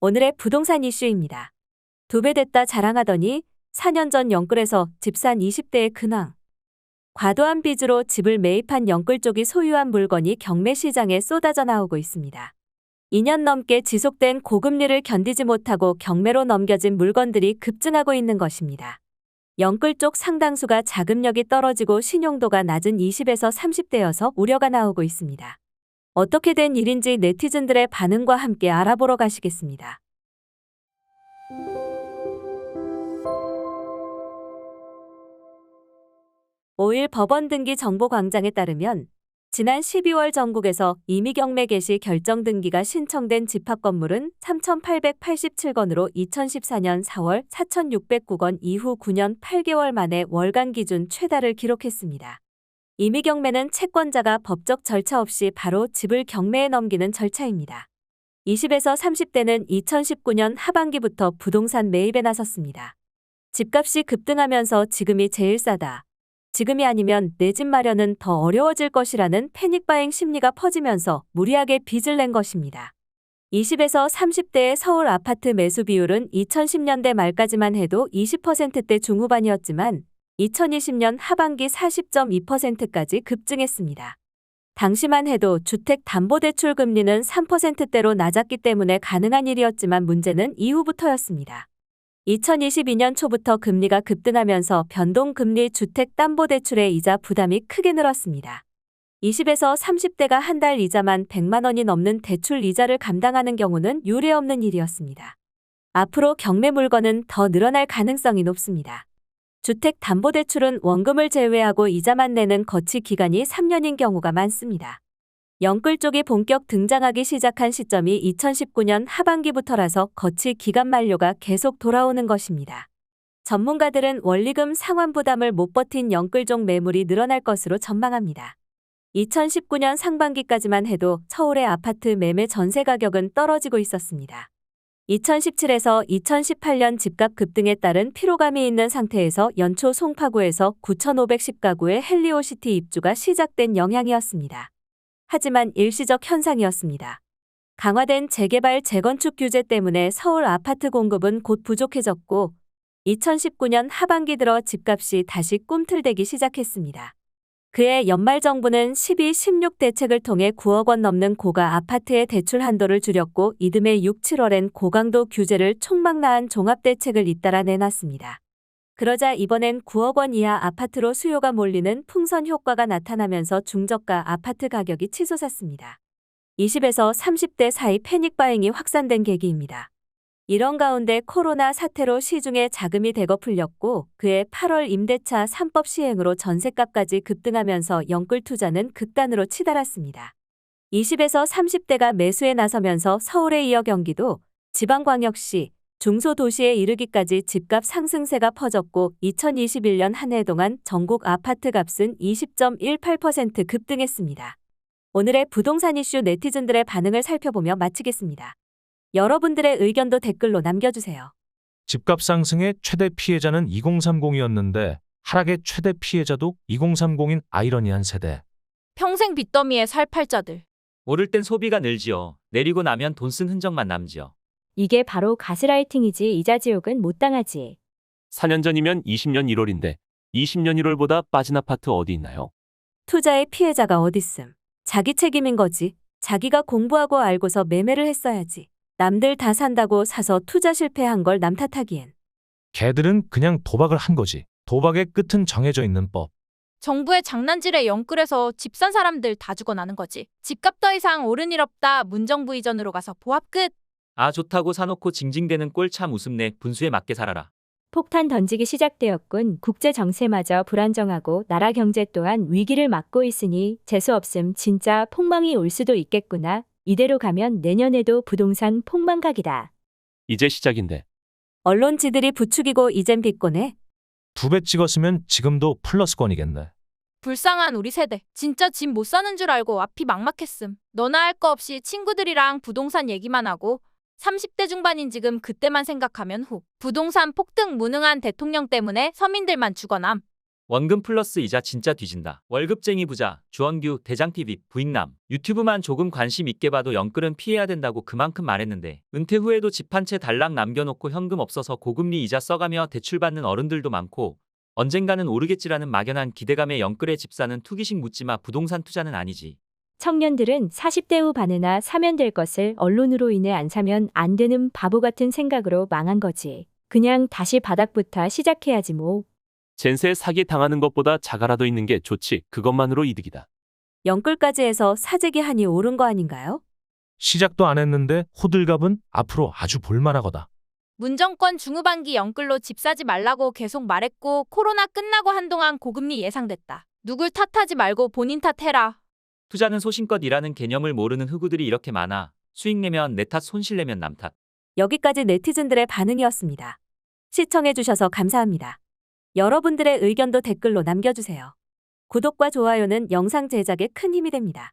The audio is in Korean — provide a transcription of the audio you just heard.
오늘의 부동산 이슈입니다. 2배 됐다 자랑하더니 4년 전 영끌에서 집 산 20대의 근황. 과도한 빚으로 집을 매입한 영끌 쪽이 소유한 물건이 경매 시장에 쏟아져 나오고 있습니다. 2년 넘게 지속된 고금리를 견디지 못하고 경매로 넘겨진 물건들이 급증하고 있는 것입니다. 영끌 쪽 상당수가 자금력이 떨어지고 신용도가 낮은 20에서 30대여서 우려가 나오고 있습니다. 어떻게 된 일인지 네티즌들의 반응과 함께 알아보러 가시겠습니다. 5일 법원 등기 정보광장에 따르면 지난 12월 전국에서 임의 경매 개시 결정 등기가 신청된 집합 건물은 3,887건으로 2014년 4월 4,609건 이후 9년 8개월 만에 월간 기준 최다를 기록했습니다. 임의 경매는 채권자가 법적 절차 없이 바로 집을 경매에 넘기는 절차입니다. 20에서 30대는 2019년 하반기부터 부동산 매입에 나섰습니다. 집값이 급등하면서 지금이 제일 싸다. 지금이 아니면 내 집 마련은 더 어려워질 것이라는 패닉바잉 심리가 퍼지면서 무리하게 빚을 낸 것입니다. 20에서 30대의 서울 아파트 매수 비율은 2010년대 말까지만 해도 20%대 중후반이었지만 2020년 하반기 40.2%까지 급증했습니다. 당시만 해도 주택담보대출 금리는 3%대로 낮았기 때문에 가능한 일이었지만 문제는 이후부터였습니다. 2022년 초부터 금리가 급등하면서 변동금리 주택담보대출의 이자 부담이 크게 늘었습니다. 20에서 30대가 한 달 이자만 100만 원이 넘는 대출 이자를 감당하는 경우는 유례없는 일이었습니다. 앞으로 경매 물건은 더 늘어날 가능성이 높습니다. 주택담보대출은 원금을 제외하고 이자만 내는 거치 기간이 3년인 경우가 많습니다. 영끌 쪽이 본격 등장하기 시작한 시점이 2019년 하반기부터라서 거치 기간 만료가 계속 돌아오는 것입니다. 전문가들은 원리금 상환 부담을 못 버틴 영끌 쪽 매물이 늘어날 것으로 전망합니다. 2019년 상반기까지만 해도 서울의 아파트 매매 전세 가격은 떨어지고 있었습니다. 2017에서 2018년 집값 급등에 따른 피로감이 있는 상태에서 연초 송파구에서 9,510가구의 헬리오시티 입주가 시작된 영향이었습니다. 하지만 일시적 현상이었습니다. 강화된 재개발 재건축 규제 때문에 서울 아파트 공급은 곧 부족해졌고 2019년 하반기 들어 집값이 다시 꿈틀대기 시작했습니다. 그해 연말 정부는 12-16 대책을 통해 9억 원 넘는 고가 아파트의 대출 한도를 줄였고 이듬해 6, 7월엔 고강도 규제를 총망라한 종합대책을 잇따라 내놨습니다. 그러자 이번엔 9억 원 이하 아파트로 수요가 몰리는 풍선 효과가 나타나면서 중저가 아파트 가격이 치솟았습니다. 20에서 30대 사이 패닉바잉이 확산된 계기입니다. 이런 가운데 코로나 사태로 시중에 자금이 대거 풀렸고 그해 8월 임대차 3법 시행으로 전셋값까지 급등하면서 영끌 투자는 극단으로 치달았습니다. 20에서 30대가 매수에 나서면서 서울에 이어 경기도, 지방광역시, 중소도시에 이르기까지 집값 상승세가 퍼졌고 2021년 한 해 동안 전국 아파트 값은 20.18% 급등했습니다. 오늘의 부동산 이슈 네티즌들의 반응을 살펴보며 마치겠습니다. 여러분들의 의견도 댓글로 남겨주세요. 집값 상승의 최대 피해자는 2030이었는데 하락의 최대 피해자도 2030인 아이러니한 세대. 평생 빚더미에 살 팔자들. 오를 땐 소비가 늘지요. 내리고 나면 돈 쓴 흔적만 남지요. 이게 바로 가스라이팅이지 이자 지옥은 못 당하지. 4년 전이면 20년 1월인데 20년 1월보다 빠진 아파트 어디 있나요? 투자의 피해자가 어딨음. 자기 책임인 거지. 자기가 공부하고 알고서 매매를 했어야지. 남들 다 산다고 사서 투자 실패한 걸 남 탓하기엔. 걔들은 그냥 도박을 한 거지. 도박의 끝은 정해져 있는 법. 정부의 장난질에 영끌에서 집 산 사람들 다 죽어나는 거지. 집값 더 이상 오른 일 없다. 문정부 이전으로 가서 보합 끝. 아 좋다고 사놓고 징징대는 꼴 참 우습네. 분수에 맞게 살아라. 폭탄 던지기 시작되었군. 국제 정세마저 불안정하고 나라 경제 또한 위기를 맞고 있으니 재수 없음 진짜 폭망이 올 수도 있겠구나. 이대로 가면 내년에도 부동산 폭망각이다. 이제 시작인데. 언론지들이 부추기고 이젠 비꼬네. 2배 찍었으면 지금도 플러스권이겠네. 불쌍한 우리 세대. 진짜 집 못 사는 줄 알고 앞이 막막했음. 너나 할 거 없이 친구들이랑 부동산 얘기만 하고 30대 중반인 지금 그때만 생각하면 후. 부동산 폭등 무능한 대통령 때문에 서민들만 죽어남. 원금 플러스 이자 진짜 뒤진다. 월급쟁이 부자, 주원규, 대장TV, 부익남. 유튜브만 조금 관심 있게 봐도 영끌은 피해야 된다고 그만큼 말했는데 은퇴 후에도 집 한 채 달랑 남겨놓고 현금 없어서 고금리 이자 써가며 대출받는 어른들도 많고 언젠가는 오르겠지라는 막연한 기대감에 영끌의 집 사는 투기식 묻지마 부동산 투자는 아니지. 청년들은 40대 후 반에나 사면 될 것을 언론으로 인해 안 사면 안 되는 바보 같은 생각으로 망한 거지. 그냥 다시 바닥부터 시작해야지 뭐. 전세 사기 당하는 것보다 자가라도 있는 게 좋지. 그것만으로 이득이다. 영끌까지 해서 사재기 한이 오른 거 아닌가요? 시작도 안 했는데 호들갑은 앞으로 아주 볼만하거다. 문정권 중후반기 영끌로 집 사지 말라고 계속 말했고 코로나 끝나고 한동안 고금리 예상됐다. 누굴 탓하지 말고 본인 탓해라. 투자는 소신껏 일하는 개념을 모르는 흑우들이 이렇게 많아. 수익 내면 내 탓, 손실 내면 남 탓. 여기까지 네티즌들의 반응이었습니다. 시청해주셔서 감사합니다. 여러분들의 의견도 댓글로 남겨주세요. 구독과 좋아요는 영상 제작에 큰 힘이 됩니다.